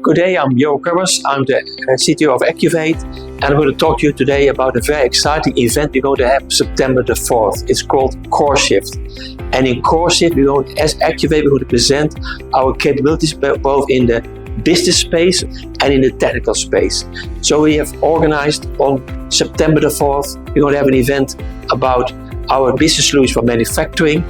Good day, I'm Johan Krebbers. I'm the CTO of Acuvate, and I'm going to talk to you today about a very exciting event we're going to have September the 4th. It's called CoreShift. And in CoreShift, as Acuvate, we're going to present our capabilities both in the business space and in the technical space. So we have organized on September the 4th, we're going to have an event about our business solutions for manufacturing,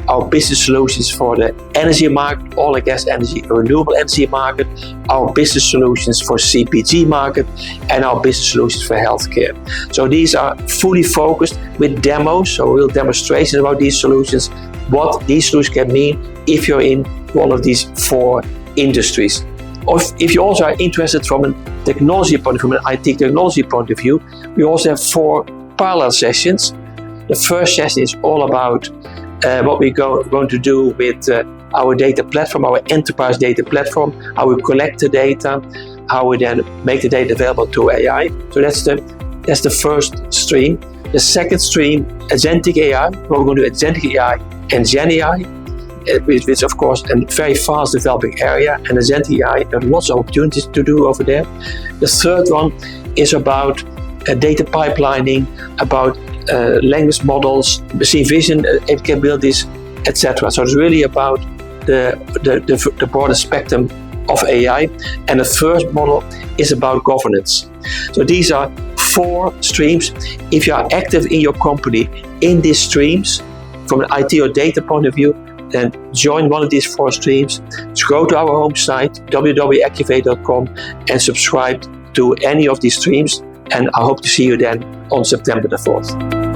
our business solutions for the energy market, oil and gas energy, renewable energy market, our business solutions for CPG market, and our business solutions for healthcare. So these are fully focused with demos, so real demonstrations about these solutions, what these solutions can mean if you're in one of these four industries. Or if you also are interested from a technology point of view, from an IT technology point of view, we also have 4 parallel sessions. The first session is all about what we're going to do with our data platform, our enterprise data platform, how we collect the data, how we then make the data available to AI. So that's the first stream. The second stream, agentic AI. We're going to do agentic AI and Gen AI, which is of course a very fast developing area, and agentic AI, there are lots of opportunities to do over there. The third one is about data pipelining, about language models, machine vision capabilities, etc. So it's really about the broader spectrum of AI. And the first model is about governance. So these are 4 streams. If you are active in your company in these streams, from an IT or data point of view, then join one of these 4 streams. So go to our home site, www.acuvate.com, and subscribe to any of these streams. And I hope to see you then on September the 4th.